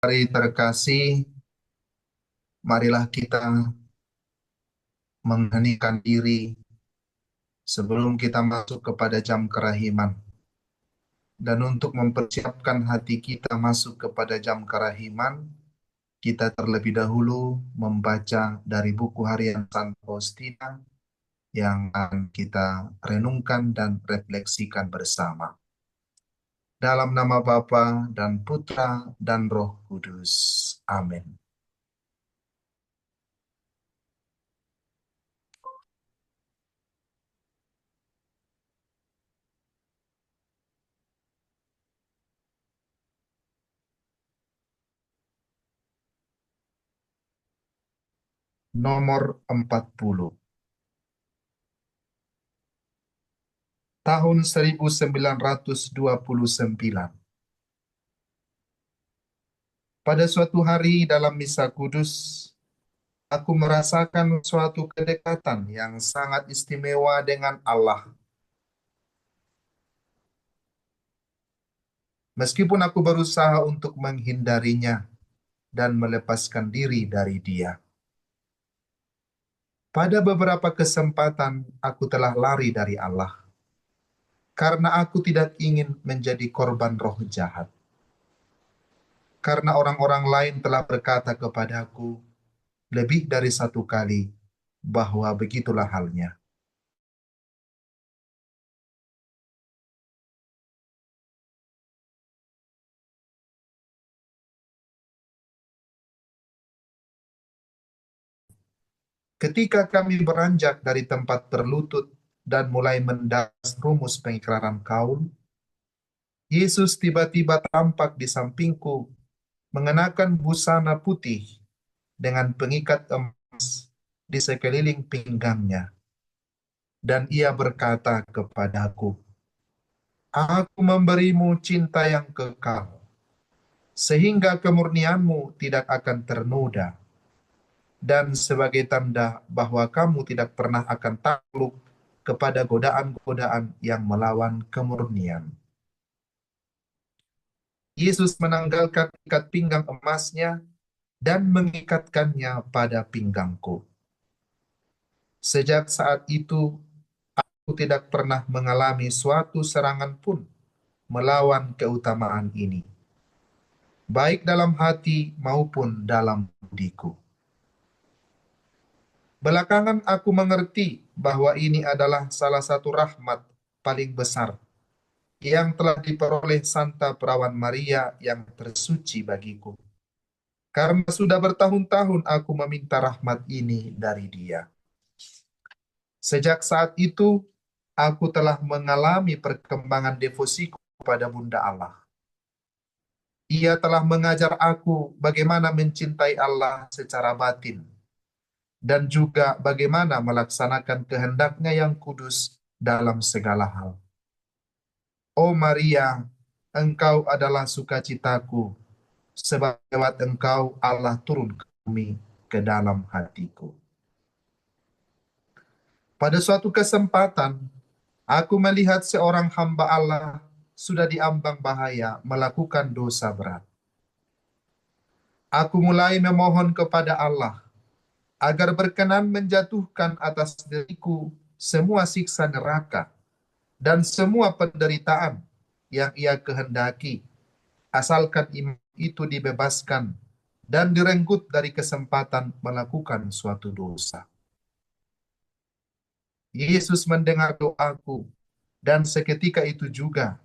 Mari terkasih, marilah kita mengheningkan diri sebelum kita masuk kepada jam kerahiman. Dan untuk mempersiapkan hati kita masuk kepada jam kerahiman, kita terlebih dahulu membaca dari buku harian San Faustina yang akan kita renungkan dan refleksikan bersama. Dalam nama Bapa dan Putra dan Roh Kudus. Amin. Nomor 40. Tahun 1929. Pada suatu hari dalam misa kudus, aku merasakan suatu kedekatan yang sangat istimewa dengan Allah. Meskipun aku berusaha untuk menghindarinya dan melepaskan diri dari Dia. Pada beberapa kesempatan, aku telah lari dari Allah karena aku tidak ingin menjadi korban roh jahat. Karena orang-orang lain telah berkata kepadaku lebih dari satu kali bahwa begitulah halnya. Ketika kami beranjak dari tempat berlutut dan mulai mendas rumus pengikraran kaul, Yesus tiba-tiba tampak di sampingku mengenakan busana putih dengan pengikat emas di sekeliling pinggangnya. Dan ia berkata kepadaku, "Aku memberimu cinta yang kekal, sehingga kemurnianmu tidak akan ternoda. Dan sebagai tanda bahwa kamu tidak pernah akan takluk kepada godaan-godaan yang melawan kemurnian." Yesus menanggalkan ikat pinggang emasnya dan mengikatkannya pada pinggangku. Sejak saat itu, aku tidak pernah mengalami suatu serangan pun melawan keutamaan ini, baik dalam hati maupun dalam budiku. Belakangan aku mengerti bahwa ini adalah salah satu rahmat paling besar yang telah diperoleh Santa Perawan Maria yang tersuci bagiku. Karena sudah bertahun-tahun aku meminta rahmat ini dari Dia. Sejak saat itu, aku telah mengalami perkembangan devosiku kepada Bunda Allah. Ia telah mengajar aku bagaimana mencintai Allah secara batin dan juga bagaimana melaksanakan kehendaknya yang kudus dalam segala hal. Oh Maria, engkau adalah sukacitaku, sebab lewat engkau Allah turun ke bumi, ke dalam hatiku. Pada suatu kesempatan, aku melihat seorang hamba Allah sudah diambang bahaya melakukan dosa berat. Aku mulai memohon kepada Allah agar berkenan menjatuhkan atas diriku semua siksa neraka dan semua penderitaan yang Ia kehendaki, asalkan imam itu dibebaskan dan direnggut dari kesempatan melakukan suatu dosa. Yesus mendengar doaku, dan seketika itu juga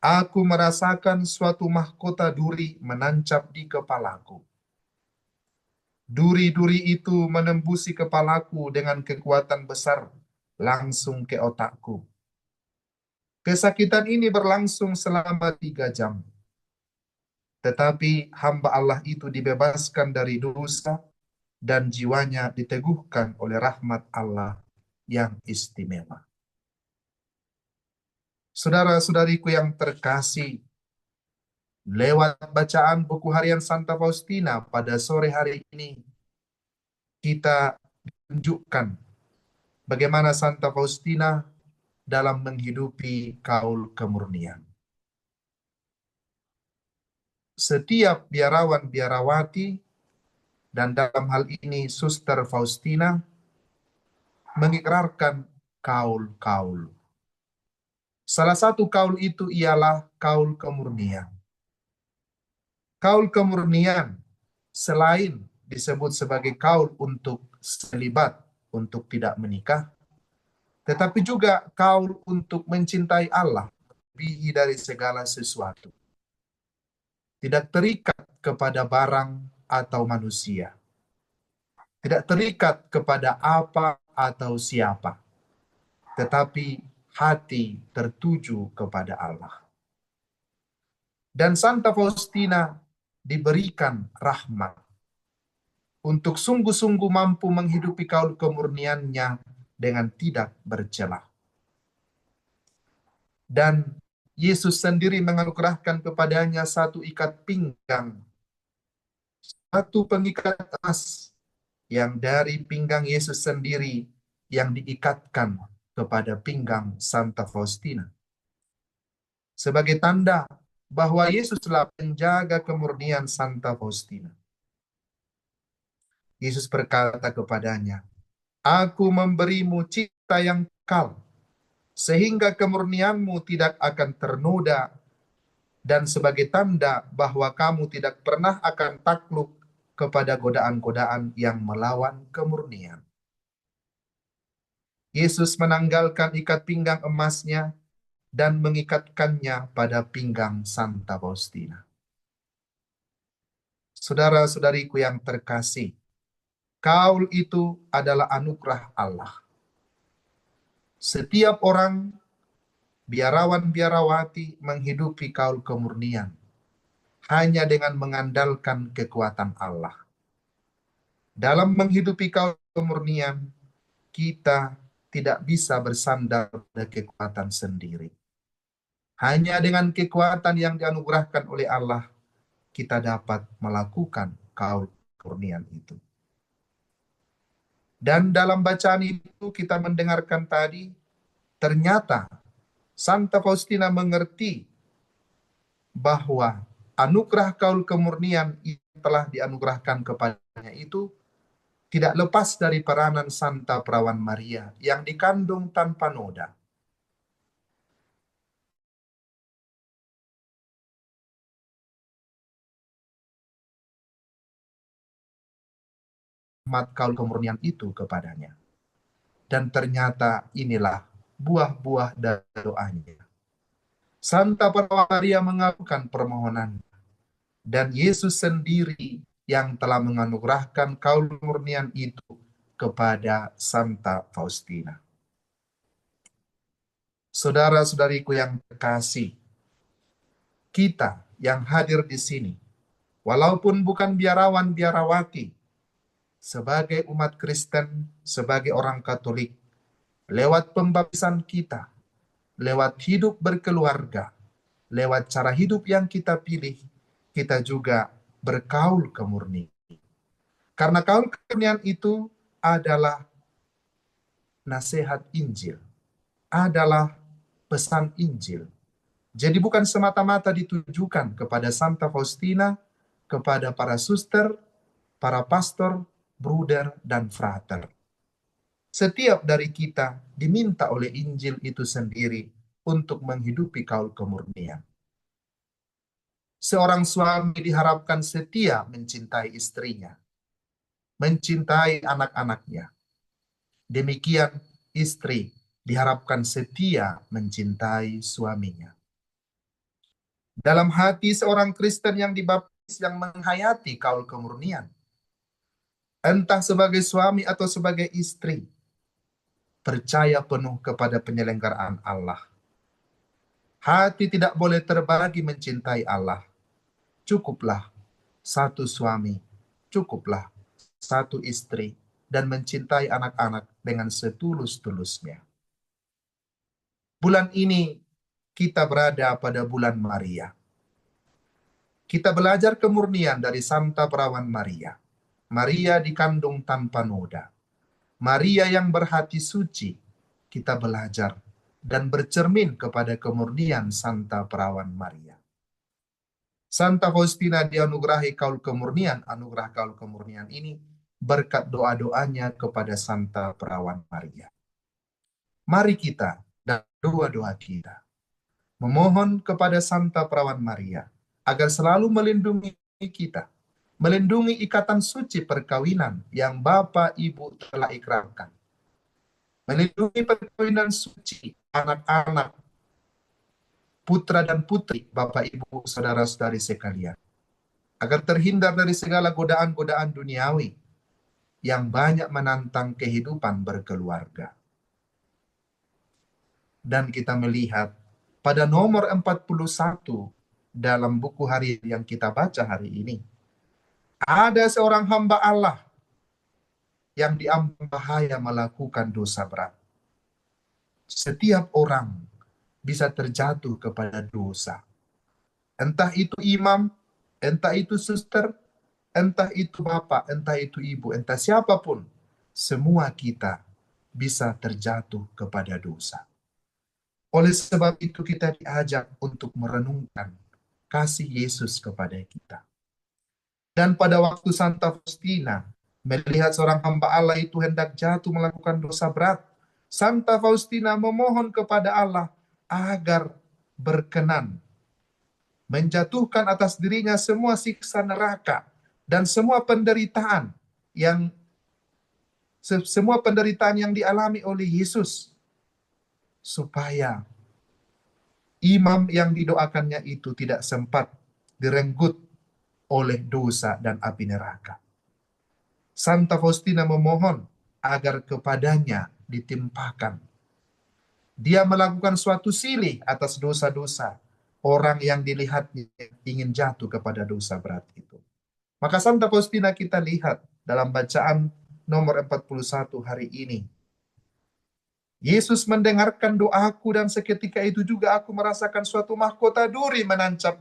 aku merasakan suatu mahkota duri menancap di kepalaku. Duri-duri itu menembusi kepalaku dengan kekuatan besar, langsung ke otakku. Kesakitan ini berlangsung selama 3 jam. Tetapi hamba Allah itu dibebaskan dari dosa dan jiwanya diteguhkan oleh rahmat Allah yang istimewa. Saudara-saudariku yang terkasih, lewat bacaan buku harian Santa Faustina pada sore hari ini, kita tunjukkan bagaimana Santa Faustina dalam menghidupi kaul kemurnian. setiap biarawan-biarawati, dan dalam hal ini Suster Faustina, mengikrarkan kaul-kaul. Salah satu kaul itu ialah kaul kemurnian. Kaul kemurnian selain disebut sebagai kaul untuk selibat, untuk tidak menikah, tetapi juga kaul untuk mencintai Allah lebih dari segala sesuatu. Tidak terikat kepada barang atau manusia. Tidak terikat kepada apa atau siapa. Tetapi hati tertuju kepada Allah. Dan Santa Faustina diberikan rahmat untuk sungguh-sungguh mampu menghidupi kaul kemurniannya dengan tidak bercela. Dan Yesus sendiri menganugerahkan kepadanya satu ikat pinggang, satu pengikat emas yang dari pinggang Yesus sendiri yang diikatkan kepada pinggang Santa Faustina. Sebagai tanda bahwa Yesuslah penjaga kemurnian Santa Faustina. Yesus berkata kepadanya, "Aku memberimu cita yang kekal, sehingga kemurnianmu tidak akan ternoda, dan sebagai tanda bahwa kamu tidak pernah akan takluk kepada godaan-godaan yang melawan kemurnian." Yesus menanggalkan ikat pinggang emasnya dan mengikatkannya pada pinggang Santa Faustina. Saudara-saudariku yang terkasih, kaul itu adalah anugerah Allah. Setiap orang, biarawan-biarawati, menghidupi kaul kemurnian hanya dengan mengandalkan kekuatan Allah. Dalam menghidupi kaul kemurnian, kita tidak bisa bersandar pada kekuatan sendiri. Hanya dengan kekuatan yang dianugerahkan oleh Allah, kita dapat melakukan kaul kemurnian itu. Dan dalam bacaan itu kita mendengarkan tadi, ternyata Santa Faustina mengerti bahwa anugerah kaul kemurnian yang telah dianugerahkan kepadanya itu tidak lepas dari peranan Santa Perawan Maria yang dikandung tanpa noda. Rahmat kaul kemurnian itu kepadanya. Dan ternyata inilah buah-buah dari doanya. Santa Perawan Maria mengabulkan permohonan, dan Yesus sendiri yang telah menganugerahkan kaul kemurnian itu kepada Santa Faustina. Saudara-saudariku yang terkasih, kita yang hadir di sini, walaupun bukan biarawan-biarawati, sebagai umat Kristen, sebagai orang Katolik, lewat pembaptisan kita, lewat hidup berkeluarga, lewat cara hidup yang kita pilih, kita juga berkaul kemurnian. Karena kaul kemurnian itu adalah nasihat Injil, adalah pesan Injil. Jadi bukan semata-mata ditujukan kepada Santa Faustina, kepada para suster, para pastor, bruder, dan frater. Setiap dari kita diminta oleh Injil itu sendiri untuk menghidupi kaul kemurnian. Seorang suami diharapkan setia mencintai istrinya, mencintai anak-anaknya. Demikian istri diharapkan setia mencintai suaminya. Dalam hati seorang Kristen yang dibaptis yang menghayati kaul kemurnian, entah sebagai suami atau sebagai istri, percaya penuh kepada penyelenggaraan Allah. Hati tidak boleh terbagi mencintai Allah. Cukuplah satu suami, cukuplah satu istri, dan mencintai anak-anak dengan setulus-tulusnya. Bulan ini kita berada pada bulan Maria. Kita belajar kemurnian dari Santa Perawan Maria. Maria dikandung tanpa noda. Maria yang berhati suci. Kita belajar dan bercermin kepada kemurnian Santa Perawan Maria. Santa Faustina dianugerahi kaul kemurnian. Anugerah kaul kemurnian ini berkat doa-doanya kepada Santa Perawan Maria. Mari kita dan doa-doa kita memohon kepada Santa Perawan Maria agar selalu melindungi kita, melindungi ikatan suci perkawinan yang Bapak Ibu telah ikrarkan, melindungi perkawinan suci anak-anak, putra dan putri Bapak Ibu saudara-saudari sekalian, agar terhindar dari segala godaan-godaan duniawi yang banyak menantang kehidupan berkeluarga. Dan kita melihat pada nomor 41 dalam buku hari yang kita baca hari ini, ada seorang hamba Allah yang diambang bahaya melakukan dosa berat. Setiap orang bisa terjatuh kepada dosa. Entah itu imam, entah itu suster, entah itu bapak, entah itu ibu, entah siapapun. Semua kita bisa terjatuh kepada dosa. Oleh sebab itu kita diajak untuk merenungkan kasih Yesus kepada kita. Dan pada waktu Santa Faustina melihat seorang hamba Allah itu hendak jatuh melakukan dosa berat, Santa Faustina memohon kepada Allah agar berkenan menjatuhkan atas dirinya semua siksa neraka dan semua penderitaan yang dialami oleh Yesus, supaya imam yang didoakannya itu tidak sempat direnggut oleh dosa dan api neraka. Santa Faustina memohon agar kepadanya ditimpakan. Dia melakukan suatu silih atas dosa-dosa orang yang dilihatnya ingin jatuh kepada dosa berat itu. Maka Santa Faustina kita lihat dalam bacaan nomor 41 hari ini. Yesus mendengarkan doaku dan seketika itu juga aku merasakan suatu mahkota duri menancap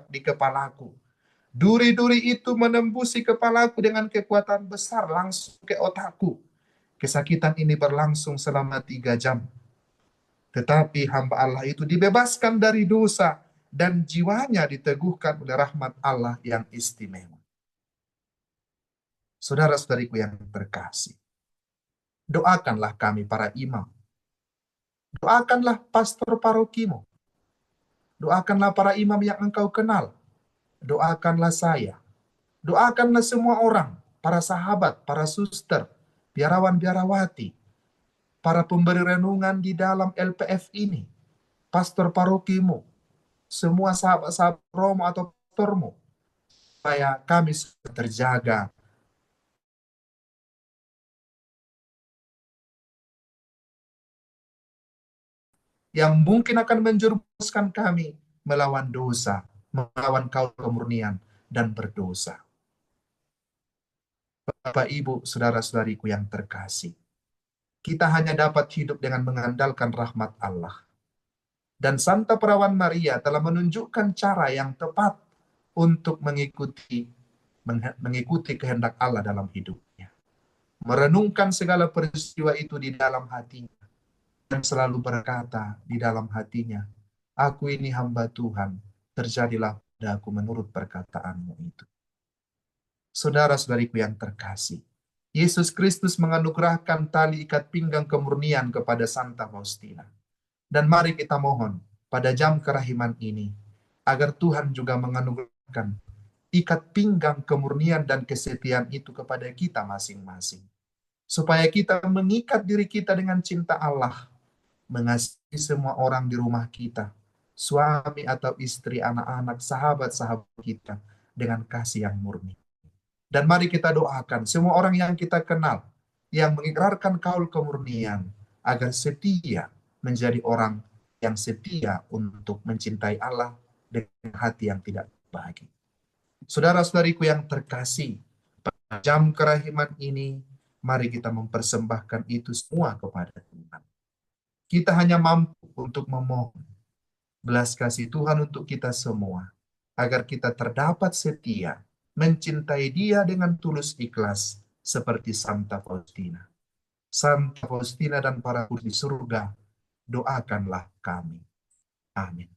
di kepalaku. Duri-duri itu menembusi kepalaku dengan kekuatan besar langsung ke otakku. Kesakitan ini berlangsung selama 3 jam. Tetapi hamba Allah itu dibebaskan dari dosa dan jiwanya diteguhkan oleh rahmat Allah yang istimewa. Saudara-saudariku yang terkasih, doakanlah kami para imam. Doakanlah pastor parokimu. Doakanlah para imam yang engkau kenal. Doakanlah saya. Doakanlah semua orang, para sahabat, para suster, biarawan-biarawati, para pemberi renungan di dalam LPF ini, pastor parokimu, semua sahabat-sahabat Romo atau pastormu, supaya kami terjaga yang mungkin akan menjerumuskan kami melawan dosa, melawan kaul kemurnian, dan berdosa. Bapak, Ibu, saudara-saudariku yang terkasih, kita hanya dapat hidup dengan mengandalkan rahmat Allah. Dan Santa Perawan Maria telah menunjukkan cara yang tepat untuk mengikuti kehendak Allah dalam hidupnya. Merenungkan segala peristiwa itu di dalam hatinya. Dan selalu berkata di dalam hatinya, aku ini hamba Tuhan, terjadilah padaku menurut perkataanmu itu. Saudara-saudariku yang terkasih, Yesus Kristus menganugerahkan tali ikat pinggang kemurnian kepada Santa Faustina. Dan mari kita mohon pada jam kerahiman ini, agar Tuhan juga menganugerahkan ikat pinggang kemurnian dan kesetiaan itu kepada kita masing-masing. Supaya kita mengikat diri kita dengan cinta Allah, mengasihi semua orang di rumah kita, suami atau istri, anak-anak, sahabat-sahabat kita, dengan kasih yang murni. Dan mari kita doakan semua orang yang kita kenal, yang mengikrarkan kaul kemurnian, agar setia menjadi orang yang setia untuk mencintai Allah dengan hati yang tidak bagi. Saudara-saudariku yang terkasih, pada jam kerahiman ini, mari kita mempersembahkan itu semua kepada Tuhan. Kita hanya mampu untuk memohon belas kasih Tuhan untuk kita semua, agar kita terdapat setia, mencintai Dia dengan tulus ikhlas, seperti Santa Faustina. Santa Faustina dan para guru di surga, doakanlah kami. Amin.